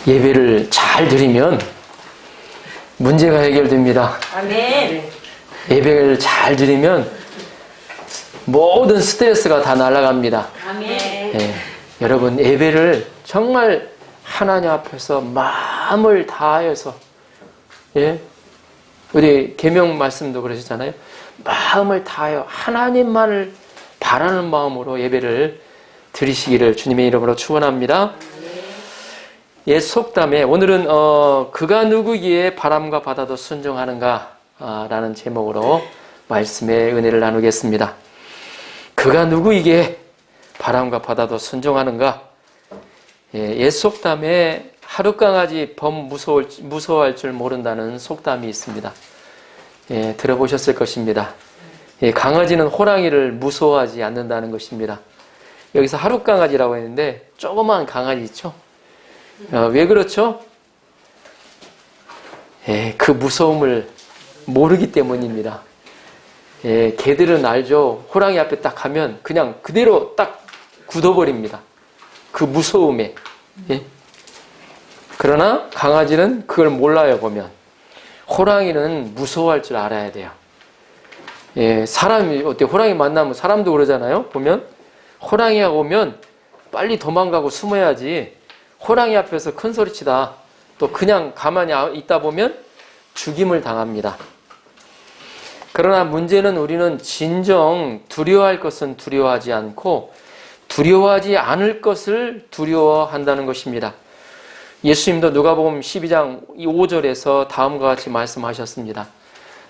예배를 잘 드리면 문제가 해결됩니다. 아멘. 예배를 잘 드리면 모든 스트레스가 다 날아갑니다. 아멘. 예, 여러분 예배를 정말 하나님 앞에서 마음을 다하여서, 예, 우리 계명 말씀도 그러셨잖아요. 마음을 다하여 하나님만을 바라는 마음으로 예배를 드리시기를 주님의 이름으로 축원합니다. 옛 속담에 오늘은 그가 누구기에 바람과 바다도 순종하는가 라는 제목으로 말씀의 은혜를 나누겠습니다. 그가 누구이기에 바람과 바다도 순종하는가? 옛 속담에 하룻강아지 범 무서워할 줄 모른다는 속담이 있습니다. 들어보셨을 것입니다. 강아지는 호랑이를 무서워하지 않는다는 것입니다. 여기서 하룻강아지라고 했는데 조그만 강아지 있죠? 왜 그렇죠? 그 무서움을 모르기 때문입니다. 개들은 알죠. 호랑이 앞에 딱 가면 그냥 그대로 딱 굳어버립니다. 그 무서움에. 그러나 강아지는 그걸 몰라요, 보면. 호랑이는 무서워할 줄 알아야 돼요. 사람이, 어때? 호랑이 만나면 사람도 그러잖아요. 보면 호랑이가 오면 빨리 도망가고 숨어야지. 호랑이 앞에서 큰 소리치다 또 그냥 가만히 있다 보면 죽임을 당합니다. 그러나 문제는 우리는 진정 두려워할 것은 두려워하지 않고 두려워하지 않을 것을 두려워한다는 것입니다. 예수님도 누가복음 12장 5절에서 다음과 같이 말씀하셨습니다.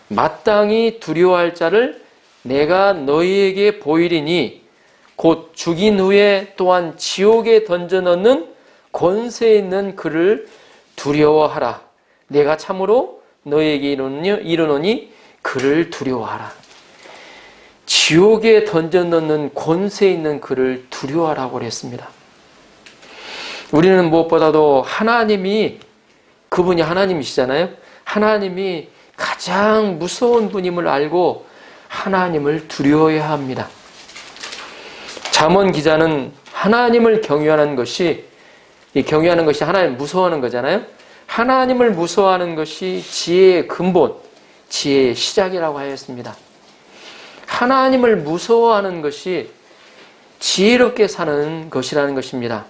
마땅히 두려워할 자를 내가 너희에게 보이리니 곧 죽인 후에 또한 지옥에 던져넣는 권세 있는 그를 두려워하라. 내가 참으로 너희에게 이르노니 그를 두려워하라. 지옥에 던져넣는 권세 있는 그를 두려워하라고 그랬습니다. 우리는 무엇보다도 하나님이, 그분이 하나님이시잖아요. 하나님이 가장 무서운 분임을 알고 하나님을 두려워해야 합니다. 잠언 기자는 하나님을 경외하는 것이 하나님 무서워하는 거잖아요. 하나님을 무서워하는 것이 지혜의 근본, 지혜의 시작이라고 하였습니다. 하나님을 무서워하는 것이 지혜롭게 사는 것이라는 것입니다.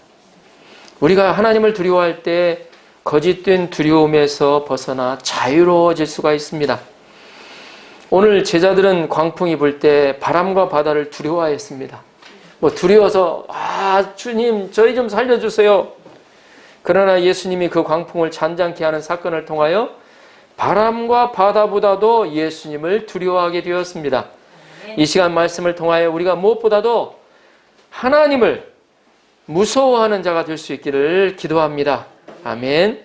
우리가 하나님을 두려워할 때 거짓된 두려움에서 벗어나 자유로워질 수가 있습니다. 오늘 제자들은 광풍이 불 때 바람과 바다를 두려워했습니다. 두려워서 주님 저희 좀 살려주세요. 그러나 예수님이 그 광풍을 잔잔케 하는 사건을 통하여 바람과 바다보다도 예수님을 두려워하게 되었습니다. 이 시간 말씀을 통하여 우리가 무엇보다도 하나님을 무서워하는 자가 될 수 있기를 기도합니다. 아멘.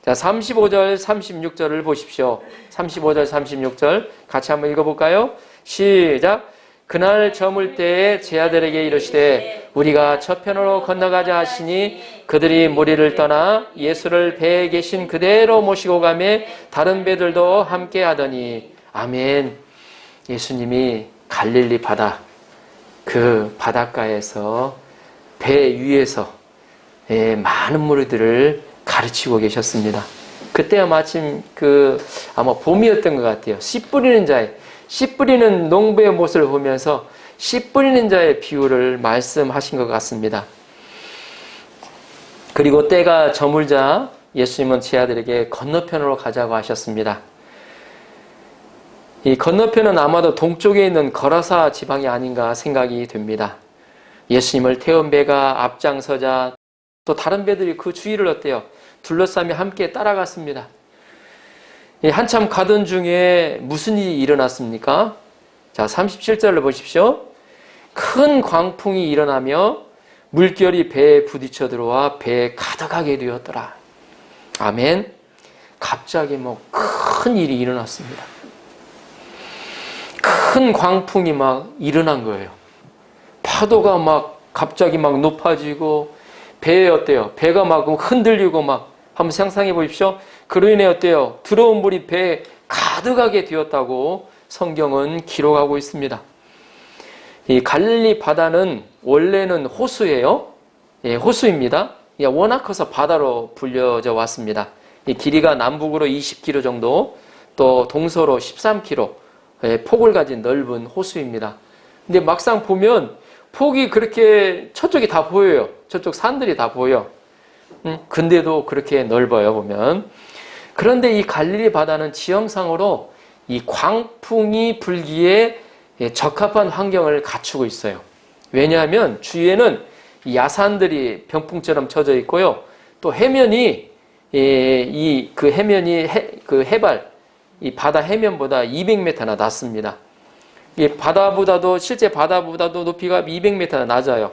자, 35절, 36절을 보십시오. 35절, 36절 같이 한번 읽어볼까요? 시작. 그날 저물 때에 제 아들에게 이르시되 우리가 저편으로 건너가자 하시니 그들이 무리를 떠나 예수를 배에 계신 그대로 모시고 가매 다른 배들도 함께 하더니 아멘. 예수님이 갈릴리 바다 그 바닷가에서 배 위에서 많은 무리들을 가르치고 계셨습니다. 그때가 마침 아마 봄이었던 것 같아요. 씨 뿌리는 농부의 모습을 보면서 씨 뿌리는 자의 비유를 말씀하신 것 같습니다. 그리고 때가 저물자 예수님은 제 아들에게 건너편으로 가자고 하셨습니다. 이 건너편은 아마도 동쪽에 있는 거라사 지방이 아닌가 생각이 됩니다. 예수님을 태운 배가 앞장서자 또 다른 배들이 그 주위를 어때요? 둘러싸며 함께 따라갔습니다. 한참 가던 중에 무슨 일이 일어났습니까? 자, 37절을 보십시오. 큰 광풍이 일어나며 물결이 배에 부딪혀 들어와 배에 가득하게 되었더라. 아멘. 갑자기 큰 일이 일어났습니다. 큰 광풍이 일어난 거예요. 파도가 갑자기 높아지고 배에 어때요? 배가 흔들리고 한번 상상해 보십시오. 그로 인해 어때요? 들어온 물이 배에 가득하게 되었다고 성경은 기록하고 있습니다. 이 갈릴리 바다는 원래는 호수예요. 호수입니다. 워낙 커서 바다로 불려져 왔습니다. 이 길이가 남북으로 20km 정도, 또 동서로 13km, 폭을 가진 넓은 호수입니다. 근데 막상 보면 폭이 그렇게 저쪽이 다 보여요. 저쪽 산들이 다 보여. 근데도 그렇게 넓어요, 보면. 그런데 이 갈릴리 바다는 지형상으로 이 광풍이 불기에 적합한 환경을 갖추고 있어요. 왜냐하면 주위에는 야산들이 병풍처럼 쳐져 있고요. 또 해면이 그 해발, 이 바다 해면보다 200m나 낮습니다. 실제 바다보다도 높이가 200m나 낮아요.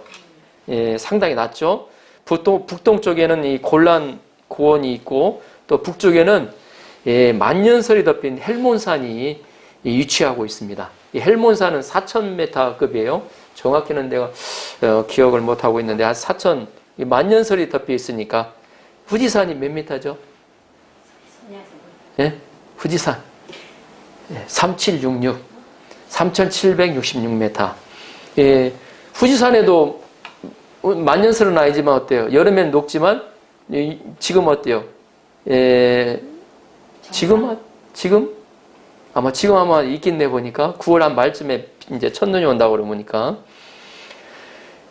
상당히 낮죠. 북동쪽에는 이 골란 고원이 있고, 또 북쪽에는 만년설이 덮인 헬몬산이 위치하고 있습니다. 이 헬몬산은 4,000m급이에요. 정확히는 내가 기억을 못하고 있는데 한 4,000, 만년설이 덮여 있으니까 후지산이 몇 미터죠? 예? 후지산 3766, 3,766m. 후지산에도 만년설은 아니지만 어때요? 여름엔 녹지만 지금 어때요? 지금 아마 있겠네 보니까 9월 한 말쯤에 이제 첫눈이 온다고 그러니까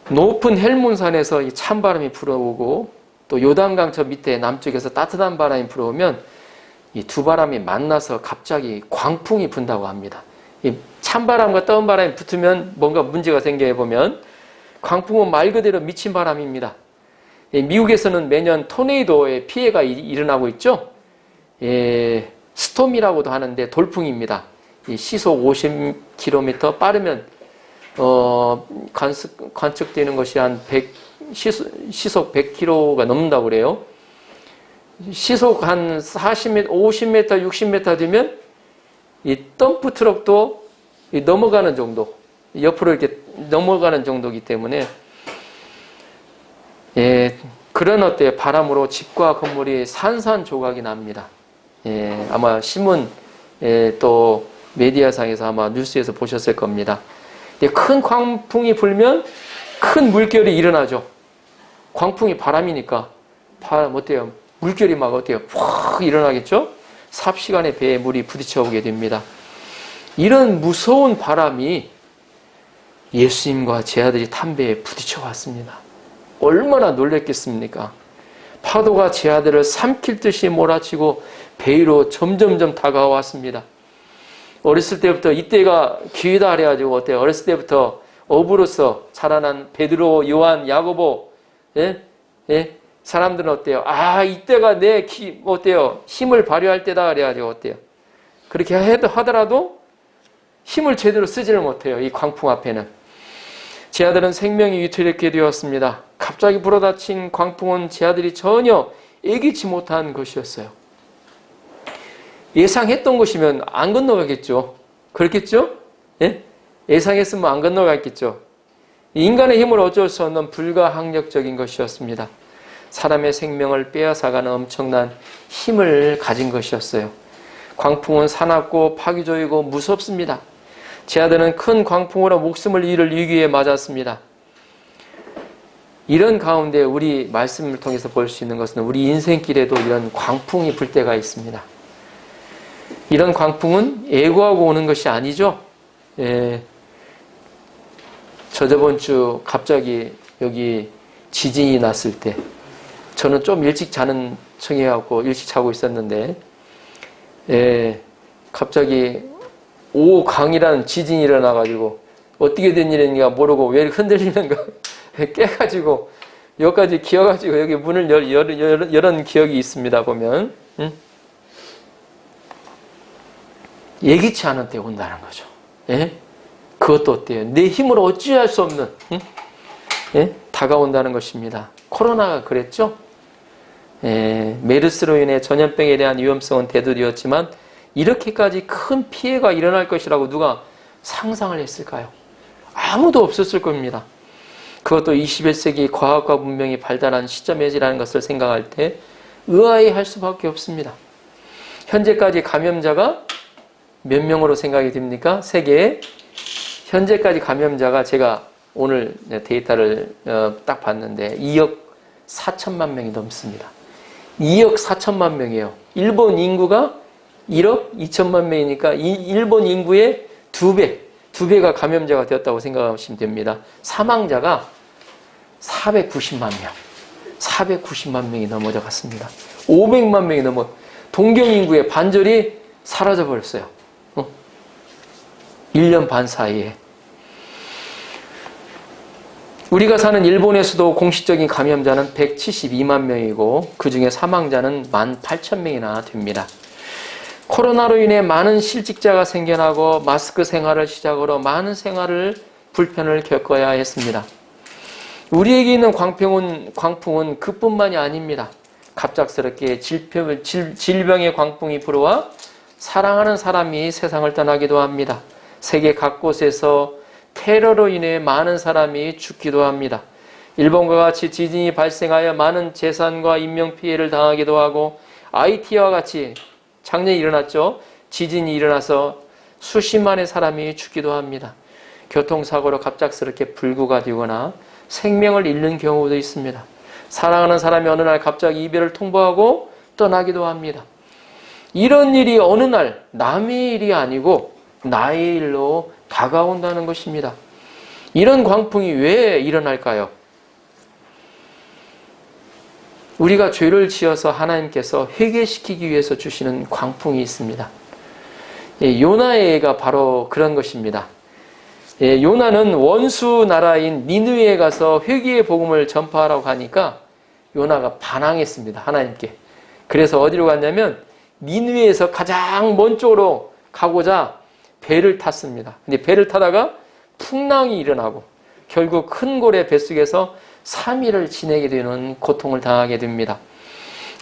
높은 헬몬산에서 이 찬바람이 불어오고 또 요단강 저 밑에 남쪽에서 따뜻한 바람이 불어오면 이 두 바람이 만나서 갑자기 광풍이 분다고 합니다. 이 찬바람과 뜨거운 바람이 붙으면 뭔가 문제가 생겨요. 보면 광풍은 말 그대로 미친 바람입니다. 미국에서는 매년 토네이도의 피해가 일어나고 있죠. 스톰이라고도 하는데 돌풍입니다. 시속 50km 빠르면 관측되는 것이 한 시속 100km가 넘는다고 그래요. 시속 한 40m, 50m, 60m 되면 이 덤프 트럭도 넘어가는 정도, 옆으로 이렇게 넘어가는 정도이기 때문에 그런 어때요? 바람으로 집과 건물이 산산조각이 납니다. 아마 신문 또 메디아상에서 아마 뉴스에서 보셨을 겁니다. 큰 광풍이 불면 큰 물결이 일어나죠. 광풍이 바람이니까 어때요? 물결이 막 어때요? 확 일어나겠죠? 삽시간에 배에 물이 부딪혀 오게 됩니다. 이런 무서운 바람이 예수님과 제 아들이 탄 배에 부딪혀 왔습니다. 얼마나 놀랬겠습니까? 파도가 제 아들을 삼킬 듯이 몰아치고 배 위로 점점점 다가왔습니다. 어렸을 때부터 이때가 기회다 그래가지고 어때요? 어렸을 때부터 어부로서 자라난 베드로, 요한, 야고보, 사람들은 어때요? 이때가 어때요? 힘을 발휘할 때다 그래가지고 어때요? 그렇게 하더라도 힘을 제대로 쓰지를 못해요. 이 광풍 앞에는. 제 아들은 생명이 위태롭게 되었습니다. 갑자기 불어닥친 광풍은 제 아들이 전혀 예기치 못한 것이었어요. 예상했던 것이면 안 건너가겠죠. 그렇겠죠? 예상했으면 안 건너갔겠죠. 인간의 힘을 어쩔 수 없는 불가항력적인 것이었습니다. 사람의 생명을 빼앗아가는 엄청난 힘을 가진 것이었어요. 광풍은 사납고 파괴적이고 무섭습니다. 제 아들은 큰 광풍으로 목숨을 잃을 위기에 맞았습니다. 이런 가운데 우리 말씀을 통해서 볼 수 있는 것은 우리 인생길에도 이런 광풍이 불 때가 있습니다. 이런 광풍은 예고하고 오는 것이 아니죠. 저번 주 갑자기 여기 지진이 났을 때 저는 좀 일찍 자는 청해갖고 일찍 자고 있었는데 갑자기 5강이라는 지진이 일어나가지고 어떻게 된 일인가 모르고 왜 흔들리는가 깨가지고 여기까지 기어가지고 여기 문을 열은 기억이 있습니다. 보면 예기치 않은 때 온다는 거죠. 그것도 어때요? 내 힘으로 어찌할 수 없는 다가온다는 것입니다. 코로나가 그랬죠. 메르스로 인해 전염병에 대한 위험성은 대두되었지만 이렇게까지 큰 피해가 일어날 것이라고 누가 상상을 했을까요? 아무도 없었을 겁니다. 그것도 21세기 과학과 문명이 발달한 시점이라는 것을 생각할 때 의아해할 수밖에 없습니다. 현재까지 감염자가 몇 명으로 생각이 됩니까? 세계에 현재까지 감염자가 제가 오늘 데이터를 딱 봤는데 2억 4천만 명이 넘습니다. 2억 4천만 명이에요. 일본 인구가 1억 2천만 명이니까 일본 인구의 2배가 감염자가 되었다고 생각하시면 됩니다. 사망자가 490만 명. 490만 명이 넘어져 갔습니다. 500만 명이 넘어 동경 인구의 반절이 사라져 버렸어요. 1년 반 사이에. 우리가 사는 일본에서도 공식적인 감염자는 172만 명이고 그중에 사망자는 18,000명이나 됩니다. 코로나로 인해 많은 실직자가 생겨나고 마스크 생활을 시작으로 많은 생활을 불편을 겪어야 했습니다. 우리에게 있는 광풍은 그뿐만이 아닙니다. 갑작스럽게 질병의 광풍이 불어와 사랑하는 사람이 세상을 떠나기도 합니다. 세계 각곳에서 테러로 인해 많은 사람이 죽기도 합니다. 일본과 같이 지진이 발생하여 많은 재산과 인명피해를 당하기도 하고 IT와 같이 작년에 일어났죠. 지진이 일어나서 수십만의 사람이 죽기도 합니다. 교통사고로 갑작스럽게 불구가 되거나 생명을 잃는 경우도 있습니다. 사랑하는 사람이 어느 날 갑자기 이별을 통보하고 떠나기도 합니다. 이런 일이 어느 날 남의 일이 아니고 나의 일로 다가온다는 것입니다. 이런 광풍이 왜 일어날까요? 우리가 죄를 지어서 하나님께서 회개시키기 위해서 주시는 광풍이 있습니다. 요나의 애가 바로 그런 것입니다. 요나는 원수 나라인 니느웨에 가서 회개의 복음을 전파하라고 하니까 요나가 반항했습니다. 하나님께. 그래서 어디로 갔냐면 니느웨에서 가장 먼 쪽으로 가고자 배를 탔습니다. 근데 배를 타다가 풍랑이 일어나고 결국 큰 고래 뱃속에서 3일을 지내게 되는 고통을 당하게 됩니다.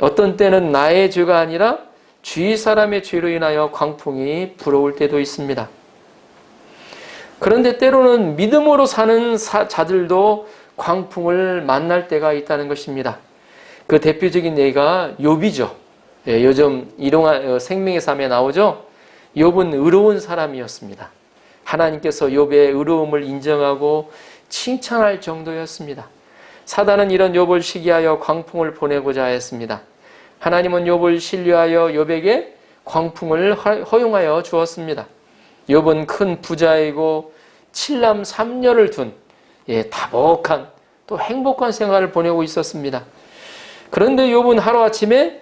어떤 때는 나의 죄가 아니라 주위 사람의 죄로 인하여 광풍이 불어올 때도 있습니다. 그런데 때로는 믿음으로 사는 자들도 광풍을 만날 때가 있다는 것입니다. 그 대표적인 예가 욥이죠. 요즘 생명의 삶에 나오죠. 욥은 의로운 사람이었습니다. 하나님께서 욥의 의로움을 인정하고 칭찬할 정도였습니다. 사단은 이런 욥을 시기하여 광풍을 보내고자 했습니다. 하나님은 욥을 신뢰하여 욥에게 광풍을 허용하여 주었습니다. 욥은 큰 부자이고 7남 3녀를 둔 다복한 또 행복한 생활을 보내고 있었습니다. 그런데 욥은 하루아침에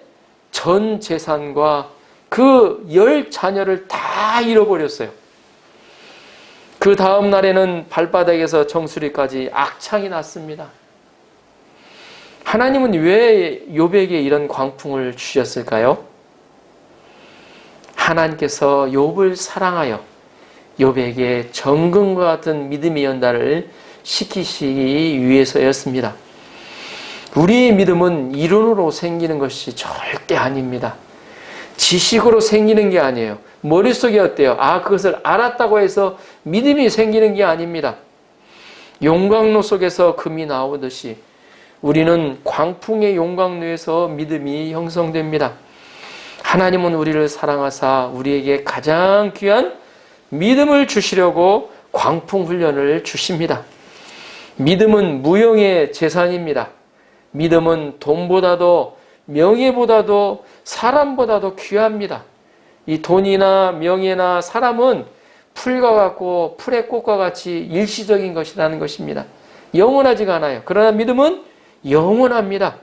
전 재산과 그 10자녀를 다 잃어버렸어요. 그 다음 날에는 발바닥에서 정수리까지 악창이 났습니다. 하나님은 왜 욥에게 이런 광풍을 주셨을까요? 하나님께서 욥을 사랑하여 욥에게 정금과 같은 믿음의 연단을 시키시기 위해서였습니다. 우리의 믿음은 이론으로 생기는 것이 절대 아닙니다. 지식으로 생기는 게 아니에요. 머릿속에 어때요? 그것을 알았다고 해서 믿음이 생기는 게 아닙니다. 용광로 속에서 금이 나오듯이 우리는 광풍의 용광로에서 믿음이 형성됩니다. 하나님은 우리를 사랑하사 우리에게 가장 귀한 믿음을 주시려고 광풍 훈련을 주십니다. 믿음은 무형의 재산입니다. 믿음은 돈보다도 명예보다도 사람보다도 귀합니다. 이 돈이나 명예나 사람은 풀과 같고 풀의 꽃과 같이 일시적인 것이라는 것입니다. 영원하지가 않아요. 그러나 믿음은 영원합니다.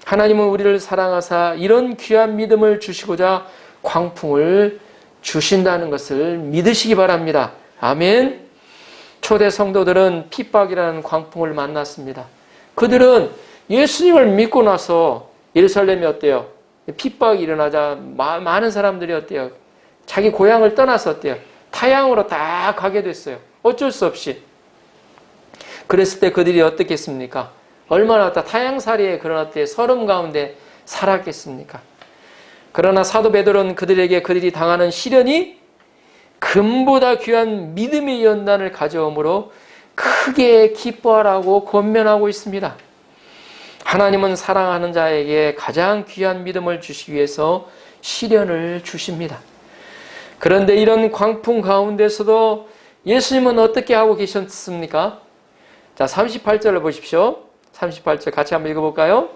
하나님은 우리를 사랑하사 이런 귀한 믿음을 주시고자 광풍을 주신다는 것을 믿으시기 바랍니다. 아멘. 초대 성도들은 핍박이라는 광풍을 만났습니다. 그들은 예수님을 믿고 나서 예루살렘이 어때요? 핍박이 일어나자 많은 사람들이 어때요? 자기 고향을 떠나서 어때요? 타향으로 다 가게 됐어요. 어쩔 수 없이. 그랬을 때 그들이 어떻게 했습니까? 얼마나 타향살이에 그런 어때 서름 가운데 살았겠습니까? 그러나 사도 베드로는 그들이 당하는 시련이 금보다 귀한 믿음의 연단을 가져오므로 크게 기뻐하라고 권면하고 있습니다. 하나님은 사랑하는 자에게 가장 귀한 믿음을 주시기 위해서 시련을 주십니다. 그런데 이런 광풍 가운데서도 예수님은 어떻게 하고 계셨습니까? 자, 38절을 보십시오. 38절 같이 한번 읽어볼까요?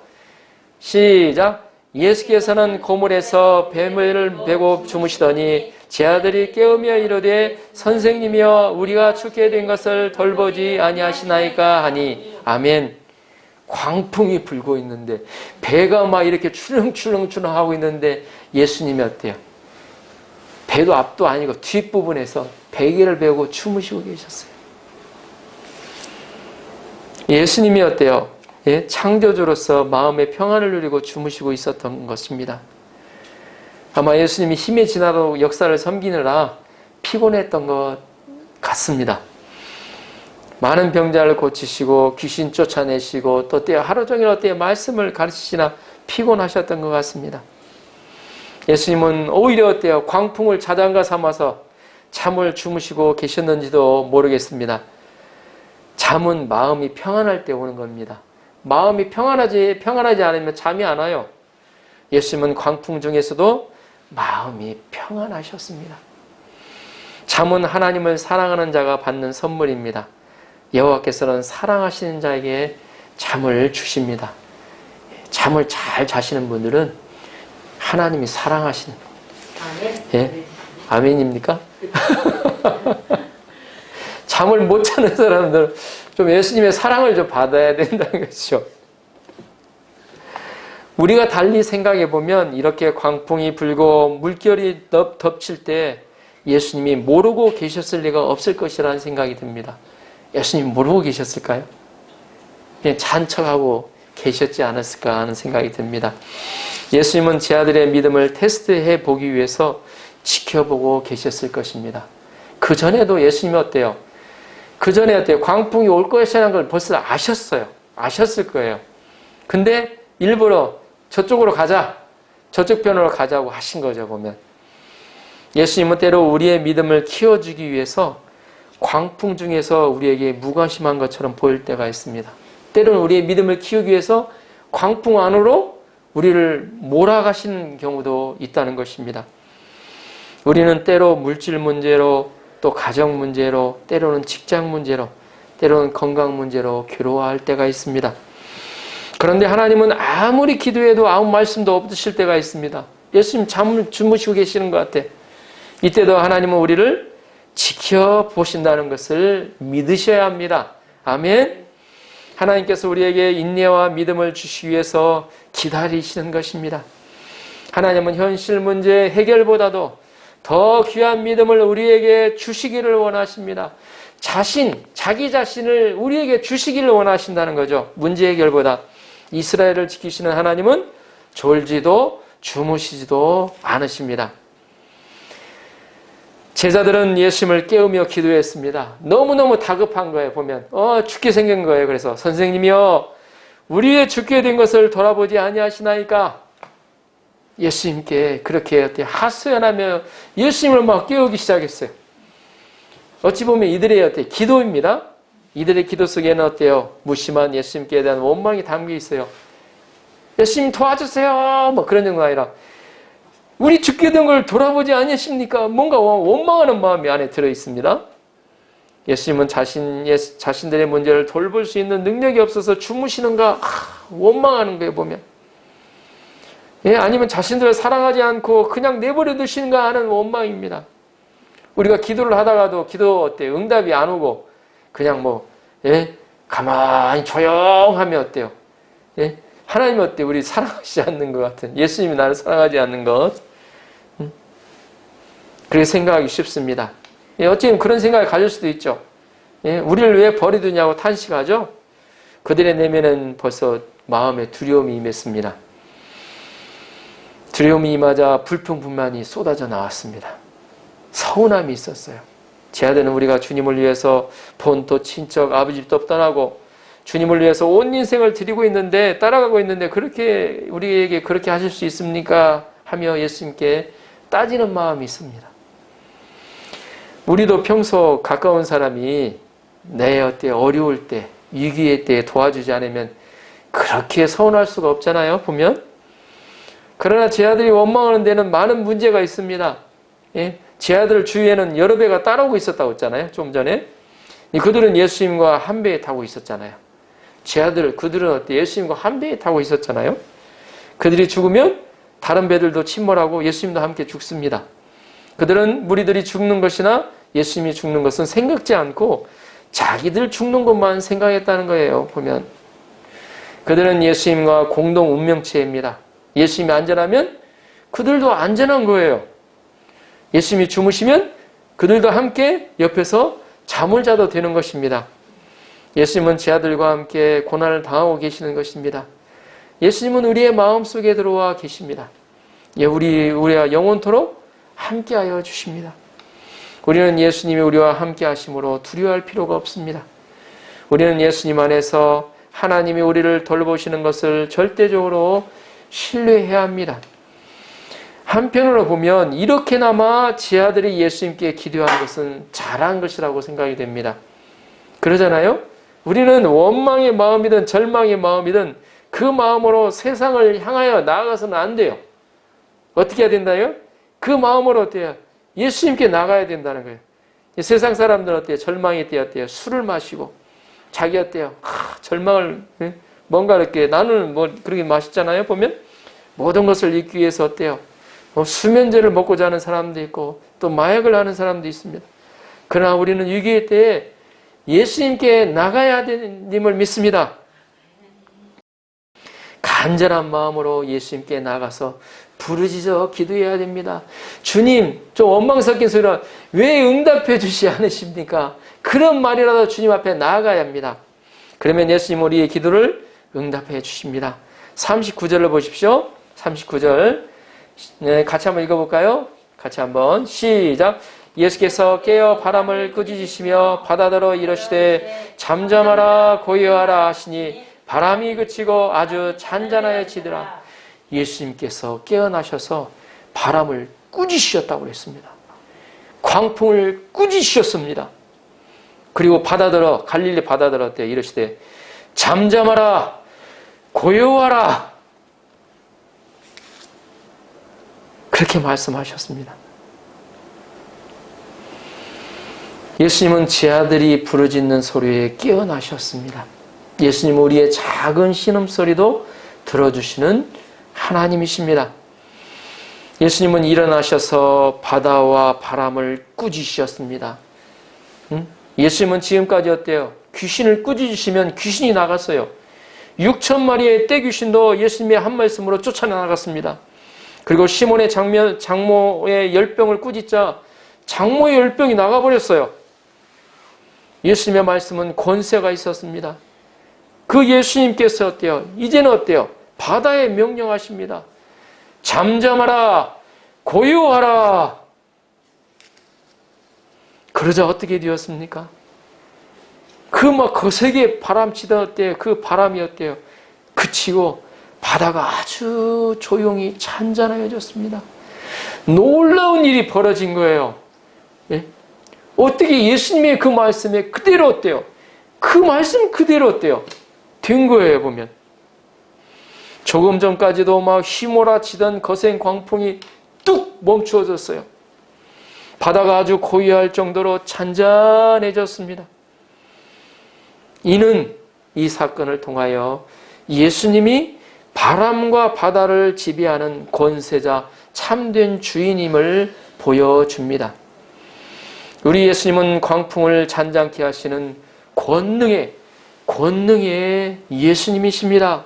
시작. 예수께서는 고물에서 뱀을 베고 주무시더니 제 아들이 깨우며 이르되 선생님이여 우리가 죽게 된 것을 돌보지 아니하시나이까 하니 아멘. 광풍이 불고 있는데 배가 막 이렇게 출렁출렁 하고 있는데 예수님이 어때요? 배도 앞도 아니고 뒷부분에서 베개를 베고 주무시고 계셨어요. 예수님이 어때요? 예, 창조주로서 마음의 평안을 누리고 주무시고 있었던 것입니다. 아마 예수님이 힘에 지나도 역사를 섬기느라 피곤했던 것 같습니다. 많은 병자를 고치시고 귀신 쫓아내시고 또 하루 종일 말씀을 가르치시나 피곤하셨던 것 같습니다. 예수님은 오히려 어때요? 광풍을 자장가 삼아서 잠을 주무시고 계셨는지도 모르겠습니다. 잠은 마음이 평안할 때 오는 겁니다. 마음이 평안하지 않으면 잠이 안 와요. 예수님은 광풍 중에서도 마음이 평안하셨습니다. 잠은 하나님을 사랑하는 자가 받는 선물입니다. 여호와께서는 사랑하시는 자에게 잠을 주십니다. 잠을 잘 자시는 분들은 하나님이 사랑하시는 분입니다. 예? 아멘입니까? 잠을 못 자는 사람들은 좀 예수님의 사랑을 좀 받아야 된다는 것이죠. 우리가 달리 생각해 보면 이렇게 광풍이 불고 물결이 덮칠 때 예수님이 모르고 계셨을 리가 없을 것이라는 생각이 듭니다. 예수님 모르고 계셨을까요? 그냥 잔 척하고 계셨지 않았을까 하는 생각이 듭니다. 예수님은 제 아들의 믿음을 테스트해 보기 위해서 지켜보고 계셨을 것입니다. 그 전에도 예수님이 어때요? 그 전에 어때요? 광풍이 올 것이라는 걸 벌써 아셨어요. 아셨을 거예요. 근데 일부러 저쪽으로 가자, 저쪽 편으로 가자고 하신 거죠, 보면. 예수님은 때로 우리의 믿음을 키워주기 위해서 광풍 중에서 우리에게 무관심한 것처럼 보일 때가 있습니다. 때로는 우리의 믿음을 키우기 위해서 광풍 안으로 우리를 몰아가시는 경우도 있다는 것입니다. 우리는 때로 물질 문제로 또 가정 문제로 때로는 직장 문제로 때로는 건강 문제로 괴로워할 때가 있습니다. 그런데 하나님은 아무리 기도해도 아무 말씀도 없으실 때가 있습니다. 예수님 잠을 주무시고 계시는 것 같아. 이때도 하나님은 우리를 지켜보신다는 것을 믿으셔야 합니다. 아멘. 하나님께서 우리에게 인내와 믿음을 주시기 위해서 기다리시는 것입니다. 하나님은 현실 문제 해결보다도 더 귀한 믿음을 우리에게 주시기를 원하십니다. 자기 자신을 우리에게 주시기를 원하신다는 거죠. 문제 해결보다. 이스라엘을 지키시는 하나님은 졸지도 주무시지도 않으십니다. 제자들은 예수님을 깨우며 기도했습니다. 너무너무 다급한 거예요, 보면. 죽게 생긴 거예요. 그래서 선생님이여, 우리의 죽게 된 것을 돌아보지 아니하시나이까? 예수님께 그렇게 하소연하며 예수님을 막 깨우기 시작했어요. 어찌 보면 이들의 기도입니다. 이들의 기도 속에는 어때요? 무심한 예수님께 대한 원망이 담겨 있어요. 예수님 도와주세요! 뭐 그런 정도가 아니라 우리 죽게 된 걸 돌아보지 않으십니까? 뭔가 원망하는 마음이 안에 들어 있습니다. 예수님은 자신들의 문제를 돌볼 수 있는 능력이 없어서 주무시는가 원망하는 거예요, 보면. 예, 아니면 자신들을 사랑하지 않고 그냥 내버려 두시는가 하는 원망입니다. 우리가 기도를 하다가도 응답이 안 오고 그냥 가만히 조용하면 어때요? 예? 하나님은 어때요? 우리 사랑하지 않는 것 같은, 예수님이 나를 사랑하지 않는 것. 그렇게 생각하기 쉽습니다. 예, 어찌면 그런 생각을 가질 수도 있죠. 예, 우리를 왜 버리두냐고 탄식하죠? 그들의 내면은 벌써 마음에 두려움이 임했습니다. 두려움이 임하자 불평불만이 쏟아져 나왔습니다. 서운함이 있었어요. 제 아들은 우리가 주님을 위해서 본토, 친척, 아버지 집도 떠나고 주님을 위해서 온 인생을 드리고 있는데, 따라가고 있는데 그렇게 우리에게 그렇게 하실 수 있습니까? 하며 예수님께 따지는 마음이 있습니다. 우리도 평소 가까운 사람이 내 어려울 때, 위기의 때에 도와주지 않으면 그렇게 서운할 수가 없잖아요, 보면. 그러나 제 아들이 원망하는 데는 많은 문제가 있습니다. 예? 제 아들 주위에는 여러 배가 따라오고 있었다고 했잖아요, 좀 전에. 그들은 예수님과 한 배에 타고 있었잖아요. 제자들, 그들은 어때? 예수님과 한 배에 타고 있었잖아요. 그들이 죽으면 다른 배들도 침몰하고 예수님도 함께 죽습니다. 그들은 무리들이 죽는 것이나 예수님이 죽는 것은 생각지 않고 자기들 죽는 것만 생각했다는 거예요. 보면 그들은 예수님과 공동 운명체입니다. 예수님이 안전하면 그들도 안전한 거예요. 예수님이 주무시면 그들도 함께 옆에서 잠을 자도 되는 것입니다. 예수님은 제자들과 함께 고난을 당하고 계시는 것입니다. 예수님은 우리의 마음속에 들어와 계십니다. 우리와 영원토록 함께하여 주십니다. 우리는 예수님이 우리와 함께 하심으로 두려워할 필요가 없습니다. 우리는 예수님 안에서 하나님이 우리를 돌보시는 것을 절대적으로 신뢰해야 합니다. 한편으로 보면 이렇게나마 제자들이 예수님께 기도한 것은 잘한 것이라고 생각이 됩니다. 그러잖아요? 우리는 원망의 마음이든 절망의 마음이든 그 마음으로 세상을 향하여 나아가서는 안 돼요. 어떻게 해야 된다요? 그 마음으로 어때요? 예수님께 나가야 된다는 거예요. 세상 사람들은 어때요? 절망이 때 어때요? 술을 마시고 자기 어때요? 절망을 뭔가 이렇게 나는 뭐 그렇게 마시잖아요. 보면 모든 것을 잊기 위해서 어때요? 수면제를 먹고 자는 사람도 있고 또 마약을 하는 사람도 있습니다. 그러나 우리는 위기의 때에 예수님께 나가야 되는 님을 믿습니다. 간절한 마음으로 예수님께 나가서 부르짖어 기도해야 됩니다. 주님, 좀 원망 섞인 소리라 왜 응답해 주시지 않으십니까? 그런 말이라도 주님 앞에 나아가야 합니다. 그러면 예수님 우리의 기도를 응답해 주십니다. 39절을 보십시오. 39절 네, 같이 한번 읽어볼까요? 같이 한번 시작. 예수께서 깨어 바람을 꾸짖으시며 바다더러 이르시되 잠잠하라 고요하라 하시니 바람이 그치고 아주 잔잔하여지더라. 예수님께서 깨어나셔서 바람을 꾸짖으셨다고 했습니다. 광풍을 꾸짖으셨습니다. 그리고 바다더러 갈릴리 바다더러 때 이르시되 잠잠하라 고요하라 그렇게 말씀하셨습니다. 예수님은 제자들이 부르짖는 소리에 깨어나셨습니다. 예수님은 우리의 작은 신음소리도 들어주시는 하나님이십니다. 예수님은 일어나셔서 바다와 바람을 꾸짖으셨습니다. 예수님은 지금까지 어때요? 귀신을 꾸짖으시면 귀신이 나갔어요. 6,000마리의 떼귀신도 예수님의 한 말씀으로 쫓아나갔습니다. 그리고 시몬의 장모의 열병을 꾸짖자 장모의 열병이 나가버렸어요. 예수님의 말씀은 권세가 있었습니다. 그 예수님께서 어때요? 이제는 어때요? 바다에 명령하십니다. 잠잠하라, 고요하라. 그러자 어떻게 되었습니까? 그 막 거세게 바람치던 어때요? 그 바람이 어때요? 그치고 바다가 아주 조용히 잔잔해졌습니다. 놀라운 일이 벌어진 거예요. 예? 어떻게 예수님의 그 말씀에 그대로 어때요? 그 말씀 그대로 어때요? 된 거예요, 보면. 조금 전까지도 막 휘몰아치던 거센 광풍이 뚝 멈추어졌어요. 바다가 아주 고요할 정도로 잔잔해졌습니다. 이는 이 사건을 통하여 예수님이 바람과 바다를 지배하는 권세자 참된 주인임을 보여줍니다. 우리 예수님은 광풍을 잔잔케 하시는 권능의 예수님이십니다.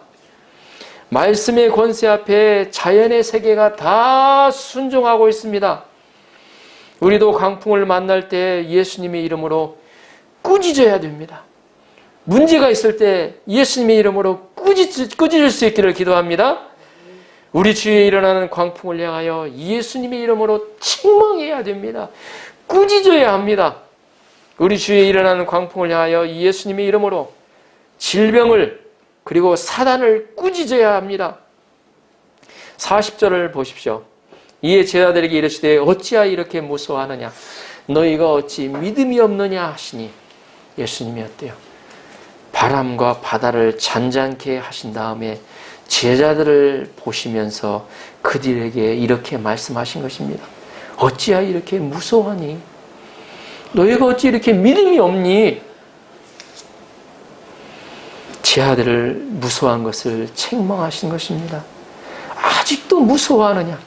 말씀의 권세 앞에 자연의 세계가 다 순종하고 있습니다. 우리도 광풍을 만날 때 예수님의 이름으로 꾸짖어야 됩니다. 문제가 있을 때 예수님의 이름으로 꾸짖을 수 있기를 기도합니다. 우리 주위에 일어나는 광풍을 향하여 예수님의 이름으로 책망해야 됩니다. 꾸짖어야 합니다. 우리 주위에 일어나는 광풍을 향하여 예수님의 이름으로 질병을 그리고 사단을 꾸짖어야 합니다. 40절을 보십시오. 이에 제자들에게 이르시되 어찌하여 이렇게 무서워하느냐 너희가 어찌 믿음이 없느냐 하시니 예수님이 어때요? 바람과 바다를 잔잔케 하신 다음에 제자들을 보시면서 그들에게 이렇게 말씀하신 것입니다. 어찌하여 이렇게 무서워하니? 너희가 어찌 이렇게 믿음이 없니? 제 아들을 무서워한 것을 책망하신 것입니다. 아직도 무서워하느냐?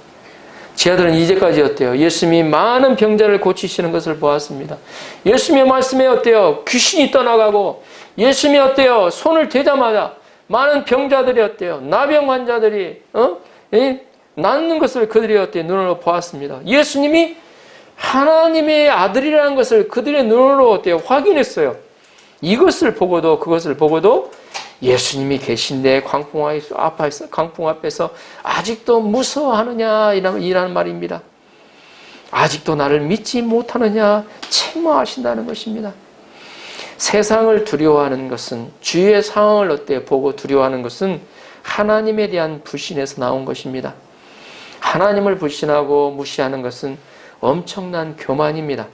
제 아들은 이제까지 어때요? 예수님이 많은 병자를 고치시는 것을 보았습니다. 예수님의 말씀에 어때요? 귀신이 떠나가고, 예수님이 어때요? 손을 대자마자 많은 병자들이 어때요? 나병 환자들이 낫는 것을 그들이 어때요? 눈으로 보았습니다. 예수님이 하나님의 아들이라는 것을 그들의 눈으로 어때요? 확인했어요. 이것을 보고도, 그것을 보고도 예수님이 계신데 광풍 앞에서 아직도 무서워하느냐 이라는 말입니다. 아직도 나를 믿지 못하느냐 책망하신다는 것입니다. 세상을 두려워하는 것은, 주위의 상황을 어때 보고 두려워하는 것은 하나님에 대한 불신에서 나온 것입니다. 하나님을 불신하고 무시하는 것은 엄청난 교만입니다.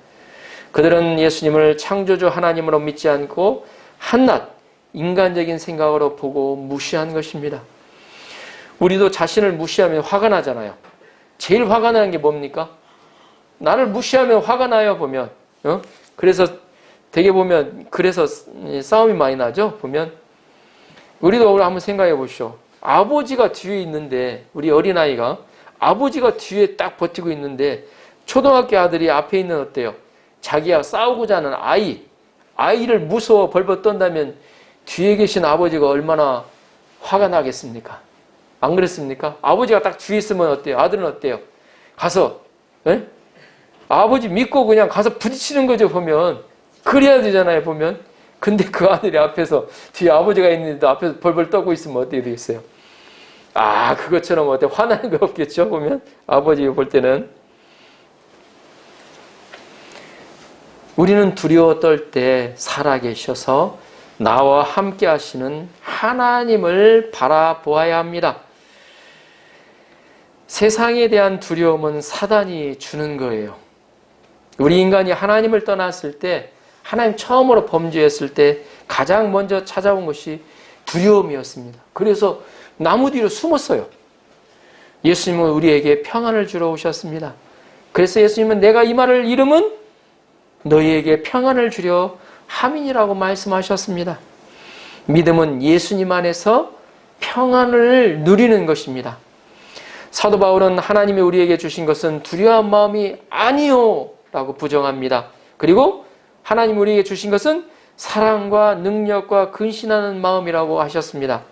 그들은 예수님을 창조주 하나님으로 믿지 않고 한낱 인간적인 생각으로 보고 무시한 것입니다. 우리도 자신을 무시하면 화가 나잖아요. 제일 화가 나는 게 뭡니까? 나를 무시하면 화가 나요, 보면. 그래서 되게 보면 그래서 싸움이 많이 나죠, 보면. 우리도 오늘 한번 생각해 보시오. 아버지가 뒤에 있는데, 우리 어린아이가 아버지가 뒤에 딱 버티고 있는데 초등학교 아들이 앞에 있는 어때요? 자기와 싸우고자 하는 아이를 무서워 벌벌 떤다면 뒤에 계신 아버지가 얼마나 화가 나겠습니까? 안 그랬습니까? 아버지가 딱 뒤에 있으면 어때요? 아들은 어때요? 가서 아버지 믿고 그냥 가서 부딪히는 거죠, 보면. 그래야 되잖아요, 보면. 근데 그 아들이 앞에서 뒤에 아버지가 있는데 앞에서 벌벌 떠고 있으면 어떻게 되겠어요? 그것처럼 어때 화나는 거 없겠죠, 보면. 아버지 볼 때는. 우리는 두려워 떨 때 살아계셔서 나와 함께 하시는 하나님을 바라보아야 합니다. 세상에 대한 두려움은 사단이 주는 거예요. 우리 인간이 하나님을 떠났을 때, 하나님 처음으로 범죄했을 때 가장 먼저 찾아온 것이 두려움이었습니다. 그래서 나무 뒤로 숨었어요. 예수님은 우리에게 평안을 주러 오셨습니다. 그래서 예수님은 내가 이 말을 이름은 너희에게 평안을 주려 함이니라고 말씀하셨습니다. 믿음은 예수님 안에서 평안을 누리는 것입니다. 사도 바울은 하나님이 우리에게 주신 것은 두려운 마음이 아니요 라고 부정합니다. 그리고 하나님이 우리에게 주신 것은 사랑과 능력과 근신하는 마음이라고 하셨습니다.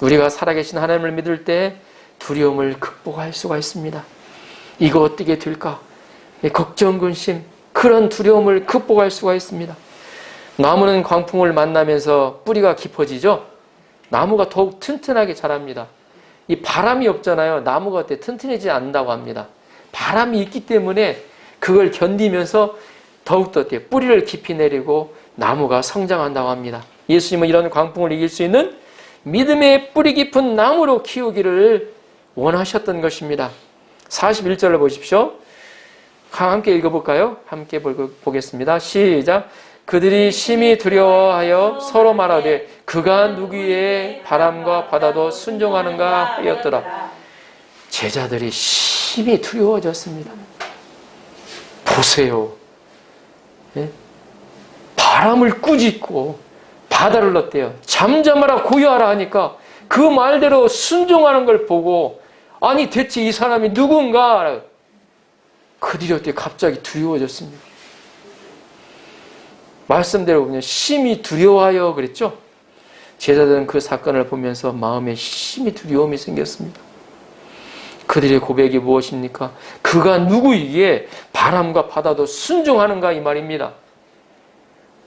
우리가 살아계신 하나님을 믿을 때 두려움을 극복할 수가 있습니다. 이거 어떻게 될까? 걱정, 근심, 그런 두려움을 극복할 수가 있습니다. 나무는 광풍을 만나면서 뿌리가 깊어지죠. 나무가 더욱 튼튼하게 자랍니다. 이 바람이 없잖아요. 나무가 어때 튼튼해지지 않는다고 합니다. 바람이 있기 때문에 그걸 견디면서 더욱더 어때 뿌리를 깊이 내리고 나무가 성장한다고 합니다. 예수님은 이런 광풍을 이길 수 있는 믿음의 뿌리 깊은 나무로 키우기를 원하셨던 것입니다. 41절을 보십시오. 함께 읽어볼까요? 함께 보겠습니다. 시작. 그들이 심히 두려워하여 서로 말하되 그가 누구의 바람과 바다도 순종하는가 하였더라. 제자들이 심히 두려워졌습니다. 보세요. 바람을 꾸짖고 바다를 어때요? 잠잠하라 고요하라 하니까 그 말대로 순종하는 걸 보고 아니 대체 이 사람이 누군가 그들이 어때요? 갑자기 두려워졌습니다. 말씀대로 보면 심히 두려워하여 그랬죠? 제자들은 그 사건을 보면서 마음에 심히 두려움이 생겼습니다. 그들의 고백이 무엇입니까? 그가 누구이기에 바람과 바다도 순종하는가 이 말입니다.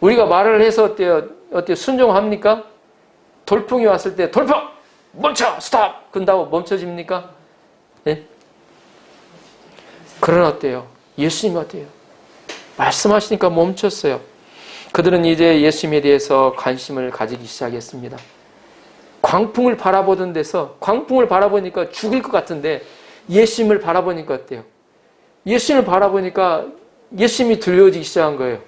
우리가 말을 해서 어때요? 순종합니까? 돌풍이 왔을 때 돌풍! 멈춰! 스탑! 그런다고 멈춰집니까? 네? 그러나 어때요? 예수님 어때요? 말씀하시니까 멈췄어요. 그들은 이제 예수님에 대해서 관심을 가지기 시작했습니다. 광풍을 바라보던 데서 광풍을 바라보니까 죽을 것 같은데 예수님을 바라보니까 어때요? 예수님을 바라보니까 예수님이 두려워지기 시작한 거예요.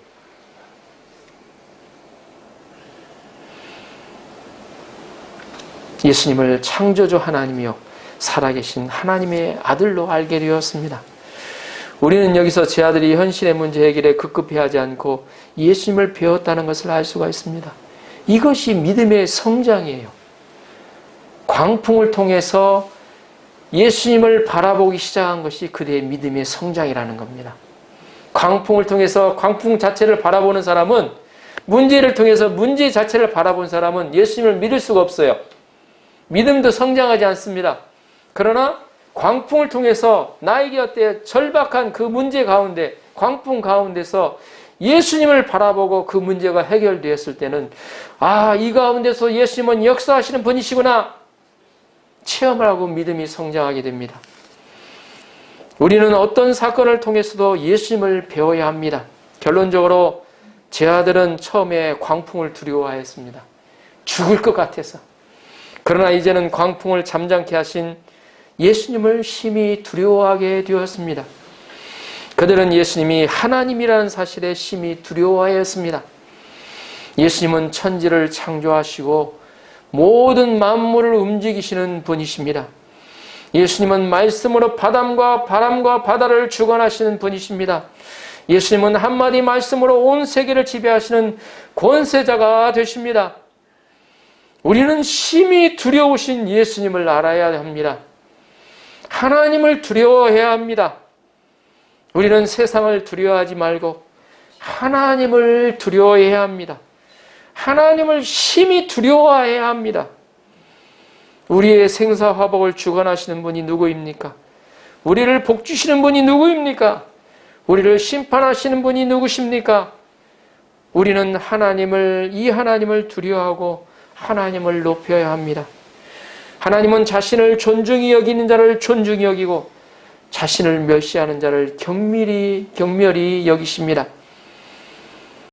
예수님을 창조주 하나님이요 살아계신 하나님의 아들로 알게 되었습니다. 우리는 여기서 제 아들이 현실의 문제 해결에 급급해하지 않고 예수님을 배웠다는 것을 알 수가 있습니다. 이것이 믿음의 성장이에요. 광풍을 통해서 예수님을 바라보기 시작한 것이 그대의 믿음의 성장이라는 겁니다. 광풍을 통해서 광풍 자체를 바라보는 사람은, 문제를 통해서 문제 자체를 바라본 사람은 예수님을 믿을 수가 없어요. 믿음도 성장하지 않습니다. 그러나 광풍을 통해서 나에게 어때 절박한 그 문제 가운데, 광풍 가운데서 예수님을 바라보고 그 문제가 해결되었을 때는, 아, 이 가운데서 예수님은 역사하시는 분이시구나 체험을 하고 믿음이 성장하게 됩니다. 우리는 어떤 사건을 통해서도 예수님을 배워야 합니다. 결론적으로 제 아들은 처음에 광풍을 두려워하였습니다. 죽을 것 같아서. 그러나 이제는 광풍을 잠잠케 하신 예수님을 심히 두려워하게 되었습니다. 그들은 예수님이 하나님이라는 사실에 심히 두려워하였습니다. 예수님은 천지를 창조하시고 모든 만물을 움직이시는 분이십니다. 예수님은 말씀으로 바람과 바다를 주관하시는 분이십니다. 예수님은 한마디 말씀으로 온 세계를 지배하시는 권세자가 되십니다. 우리는 심히 두려우신 예수님을 알아야 합니다. 하나님을 두려워해야 합니다. 우리는 세상을 두려워하지 말고 하나님을 두려워해야 합니다. 하나님을 심히 두려워해야 합니다. 우리의 생사화복을 주관하시는 분이 누구입니까? 우리를 복주시는 분이 누구입니까? 우리를 심판하시는 분이 누구십니까? 우리는 이 하나님을 두려워하고 하나님을 높여야 합니다. 하나님은 자신을 존중히 여기는 자를 존중히 여기고 자신을 멸시하는 자를 경멸히 여기십니다.